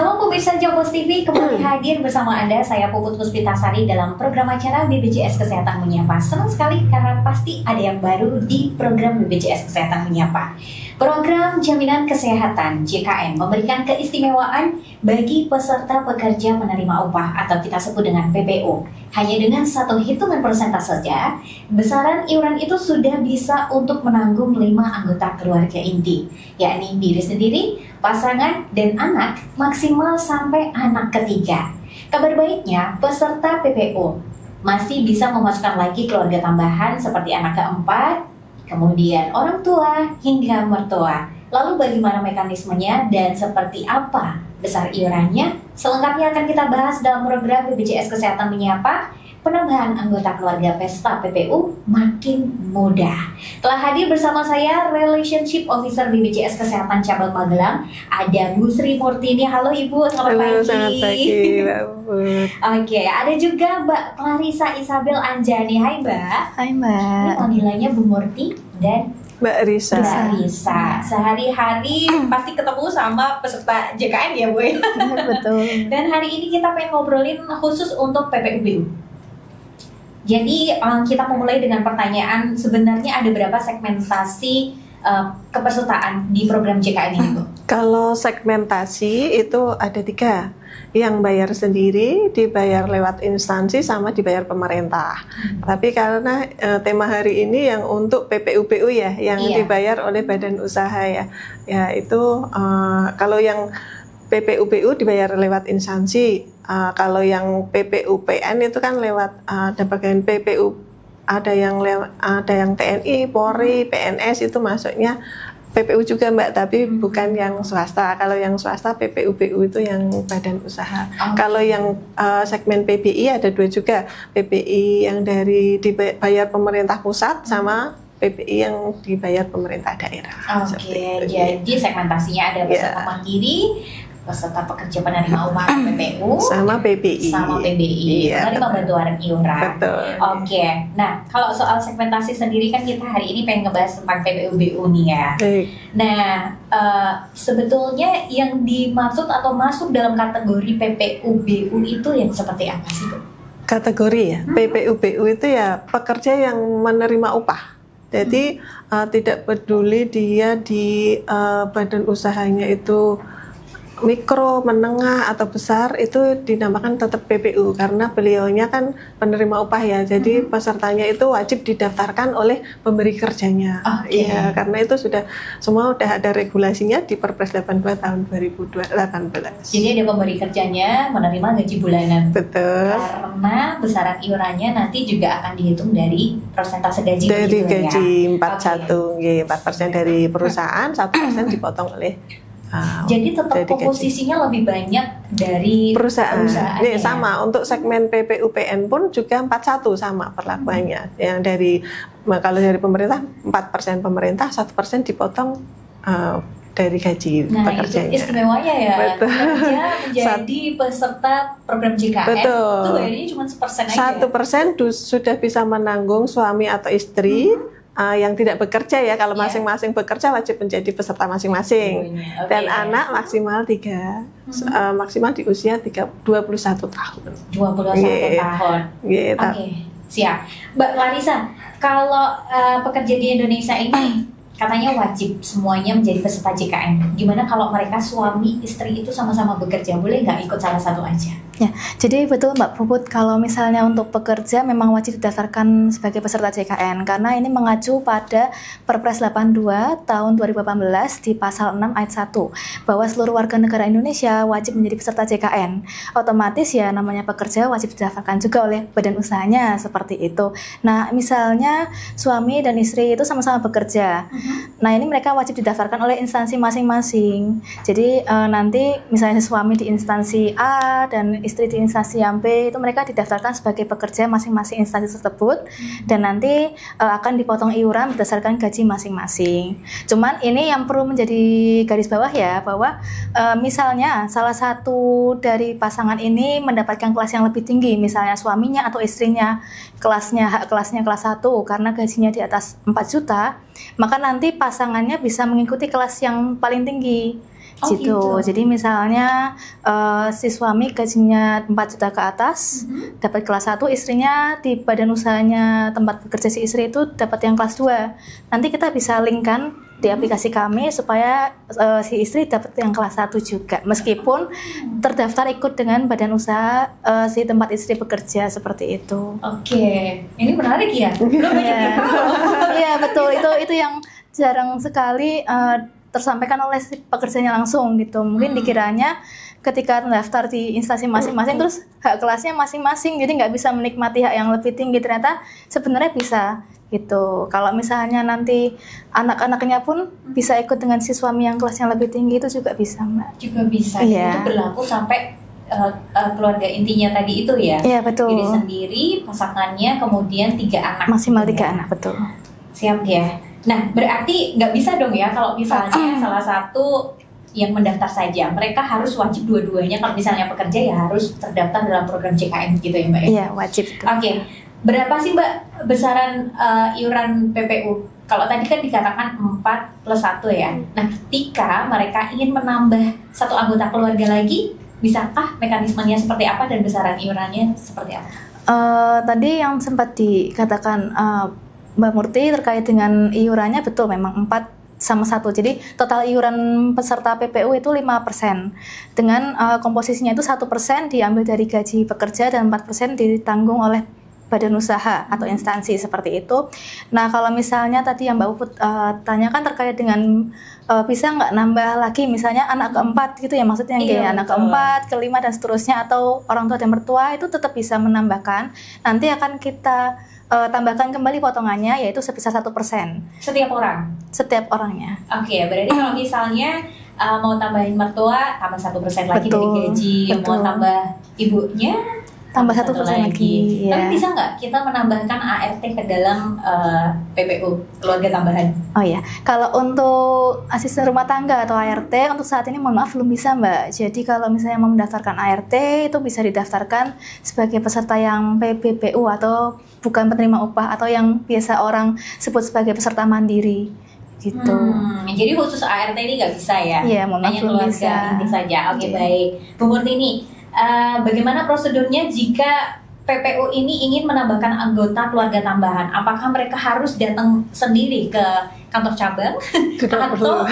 Halo pemirsa Jogos TV, kembali hadir bersama Anda, saya Puput Puspitasari dalam program acara BPJS Kesehatan Menyapa. Senang sekali karena pasti ada yang baru di program BPJS Kesehatan Menyapa. Program Jaminan Kesehatan JKN memberikan keistimewaan bagi peserta pekerja penerima upah atau kita sebut dengan PPU. Hanya dengan satu hitungan persentase saja, besaran iuran itu sudah bisa untuk menanggung 5 anggota keluarga inti, yakni diri sendiri, pasangan, dan anak, maksimal sampai anak ketiga. Kabar baiknya, peserta PPU masih bisa memasukkan lagi keluarga tambahan seperti anak keempat, kemudian orang tua hingga mertua. Lalu bagaimana mekanismenya dan seperti apa besar iurannya? Selengkapnya akan kita bahas dalam program BPJS Kesehatan Menyapa. Penambahan anggota keluarga peserta PPU makin mudah. Telah hadir bersama saya Relationship Officer BPJS Kesehatan Cabang Magelang, ada Bu Sri Murtini. Halo Ibu, selamat pagi. Selamat pagi, Mbak Puput. Oke, ada juga Mbak Clarissa Isabel Anjani. Hai Mbak. Hai Mbak. Ini panggilannya Bu Murti dan Mbak Risa. Mbak Risa. Sehari-hari pasti ketemu sama peserta JKN ya Bu. Betul. Dan hari ini kita pengen ngobrolin khusus untuk PPUBU. Jadi kita memulai dengan pertanyaan, sebenarnya ada berapa segmentasi kepesertaan di program JKN ini Bu? Kalau segmentasi itu ada 3, yang bayar sendiri, dibayar lewat instansi, sama dibayar pemerintah. Tapi karena tema hari ini yang untuk PPUBU ya, yang dibayar oleh badan usaha ya, ya itu kalau yang PPUBU dibayar lewat instansi. Kalau yang PPUPN itu kan lewat ada bagian PPU, ada yang TNI, Polri, PNS itu masuknya PPU juga Mbak, tapi bukan yang swasta. Kalau yang swasta PPUBU itu yang badan usaha. Kalau yang segmen PBI ada 2 juga, PBI yang dari dibayar pemerintah pusat sama PBI yang dibayar pemerintah daerah. Oke, jadi segmentasinya ada peserta mandiri, peserta pekerja penerima upah PPU sama PBI. Penerima bantuan iuran. Betul. Oke. Nah, kalau soal segmentasi sendiri kan kita hari ini pengen ngebahas tentang PPUBU nih ya. Nah, sebetulnya yang dimaksud atau masuk dalam kategori PPUBU itu yang seperti apa sih Bu? Kategori ya, PPUBU itu ya pekerja yang menerima upah. Jadi tidak peduli dia di badan usahanya itu mikro, menengah, atau besar, itu dinamakan tetap PPU karena beliaunya kan penerima upah ya. Jadi pesertanya itu wajib didaftarkan oleh pemberi kerjanya. Ya, karena itu semua udah ada regulasinya di Perpres 82 tahun 2018. Jadi ada pemberi kerjanya menerima gaji bulanan. Betul. Karena besaran iurannya nanti juga akan dihitung dari persentase gaji. Dari gaji 41, 4% dari perusahaan, 1% dipotong oleh jadi tetap komposisinya lebih banyak dari perusahaan. Nih, sama untuk segmen PPUPN pun juga 41 sama perlakuannya. Yang kalau dari pemerintah 4% pemerintah, 1% dipotong dari gaji pekerjanya. Itu istimewanya ya. Betul. Pekerja menjadi peserta program JKN. Betul. Itu bayarnya cuma 1% aja. 1% sudah bisa menanggung suami atau istri. Yang tidak bekerja ya, kalau masing-masing bekerja wajib menjadi peserta masing-masing. Dan anak maksimal 3, maksimal di usia 21 tahun. 21 tahun. Oke, siap. Mbak Clarissa, kalau pekerja di Indonesia ini katanya wajib semuanya menjadi peserta JKN. Gimana kalau mereka suami istri itu sama-sama bekerja, boleh nggak ikut salah satu aja? Ya, jadi betul Mbak Puput, kalau misalnya untuk pekerja memang wajib didaftarkan sebagai peserta JKN karena ini mengacu pada Perpres 82 tahun 2018 di pasal 6 ayat 1 bahwa seluruh warga negara Indonesia wajib menjadi peserta JKN. Otomatis ya namanya pekerja wajib didaftarkan juga oleh badan usahanya seperti itu. Nah, misalnya suami dan istri itu sama-sama bekerja. Nah, ini mereka wajib didaftarkan oleh instansi masing-masing. Jadi nanti misalnya suami di instansi A dan istri di instansi yang B, itu mereka didaftarkan sebagai pekerja masing-masing instansi tersebut dan nanti akan dipotong iuran berdasarkan gaji masing-masing. Cuman ini yang perlu menjadi garis bawah ya, bahwa misalnya salah satu dari pasangan ini mendapatkan kelas yang lebih tinggi, misalnya suaminya atau istrinya hak kelasnya kelas 1 karena gajinya di atas 4 juta, maka nanti pasangannya bisa mengikuti kelas yang paling tinggi. Oh, gitu. Jadi misalnya si suami gajinya 4 juta ke atas, dapat kelas 1, istrinya di badan usahanya tempat bekerja si istri itu dapat yang kelas 2. Nanti kita bisa linkkan di aplikasi kami supaya si istri dapat yang kelas 1 juga, meskipun terdaftar ikut dengan badan usaha si tempat istri bekerja, seperti itu. Oke, ini menarik ya. Iya betul, itu yang jarang sekali tersampaikan oleh si pekerjanya langsung gitu. Mungkin dikiranya ketika terdaftar di instansi masing-masing terus hak kelasnya masing-masing, jadi nggak bisa menikmati hak yang lebih tinggi. Ternyata sebenarnya bisa gitu. Kalau misalnya nanti anak-anaknya pun bisa ikut dengan si suami yang kelasnya lebih tinggi, itu juga bisa, Mbak. Juga bisa. Iya. Itu berlaku sampai keluarga intinya tadi itu ya. Iya betul. Diri sendiri, pasangannya, kemudian 3 anak. Maksimal 3 anak, betul. Siap ya. Nah, berarti nggak bisa dong ya kalau misalnya salah satu yang mendaftar saja, mereka harus wajib dua-duanya. Kalau misalnya pekerja ya harus terdaftar dalam program JKN gitu ya, Mbak? Iya, wajib. Oke. Berapa sih, Mbak, besaran iuran PPU? Kalau tadi kan dikatakan 4 plus 1 ya. Nah, ketika mereka ingin menambah satu anggota keluarga lagi, bisakah mekanismenya seperti apa dan besaran iurannya seperti apa? Tadi yang sempat dikatakan Mbak Murti terkait dengan iurannya, betul, memang 4 sama 1. Jadi total iuran peserta PPU itu 5%. Dengan komposisinya itu 1% diambil dari gaji pekerja dan 4% ditanggung oleh badan usaha atau instansi, seperti itu. Nah, kalau misalnya tadi yang Mbak Puput tanyakan terkait dengan bisa nggak nambah lagi, misalnya anak keempat gitu ya, maksudnya Iya, anak keempat, kelima dan seterusnya, atau orang tua dan mertua, itu tetap bisa menambahkan. Nanti akan kita tambahkan kembali potongannya, yaitu sebesar 1% Setiap orang? setiap orangnya. Oke, berarti kalau misalnya mau tambahin mertua, tambah 1% lagi dari gaji. Mau tambah ibunya, tambah 1% lagi. Tapi Ya. bisa nggak kita menambahkan ART ke dalam PPU, keluarga tambahan? Oh ya, kalau untuk asisten rumah tangga atau ART untuk saat ini mohon maaf belum bisa, Mbak. Jadi kalau misalnya mau mendaftarkan ART itu bisa didaftarkan sebagai peserta yang PBBU atau bukan penerima upah, atau yang biasa orang sebut sebagai peserta mandiri gitu. Jadi khusus ART ini nggak bisa ya? Iya, mohon maaf hanya belum keluarga bisa. ini saja. Oke, Iya. baik. Bu Murtini, bagaimana prosedurnya jika PPU ini ingin menambahkan anggota keluarga tambahan? Apakah mereka harus datang sendiri ke kantor cabang Tidak atau perlu.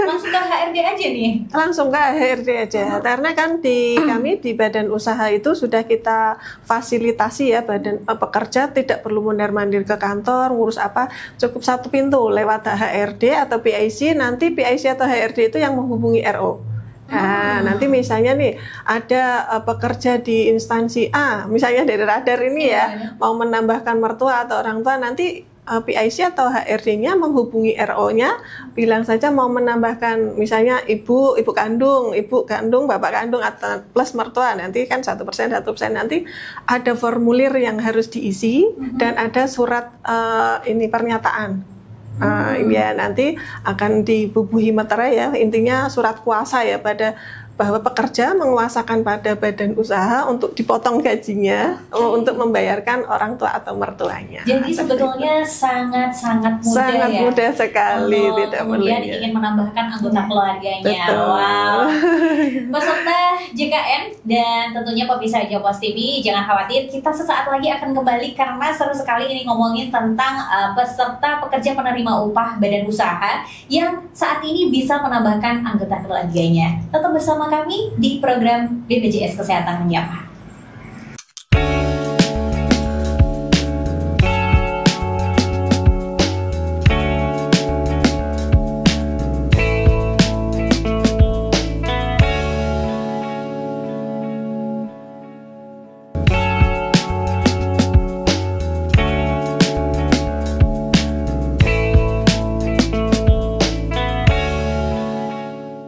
langsung ke HRD aja nih? Langsung ke HRD aja, karena kan di kami di badan usaha itu sudah kita fasilitasi ya, badan pekerja tidak perlu mondar-mandir ke kantor ngurus apa, cukup satu pintu lewat HRD atau PIC. Nanti PIC atau HRD itu yang menghubungi RO. Nah, nanti misalnya nih ada pekerja di instansi A, misalnya dari radar ini ya, mau menambahkan mertua atau orang tua, nanti PIC atau HRD-nya menghubungi RO-nya, bilang saja mau menambahkan misalnya ibu kandung, bapak kandung atau plus mertua, nanti kan 1%, nanti ada formulir yang harus diisi dan ada surat ini pernyataan. Ya nanti akan dibubuhi meterai ya, intinya surat kuasa ya, pada bahwa pekerja menguasakan pada badan usaha untuk dipotong gajinya untuk membayarkan orang tua atau mertuanya. Jadi sebetulnya sangat-sangat mudah, sangat ya, mudah sekali, tidak kemudian perlu ingin menambahkan anggota keluarganya. Betul. Wow. Peserta JKN dan tentunya pemirsa Jawas TV, jangan khawatir, kita sesaat lagi akan kembali karena seru sekali ini ngomongin tentang peserta pekerja penerima upah badan usaha yang saat ini bisa menambahkan anggota keluarganya. Tetap bersama kami di program BPJS Kesehatan Menyapa.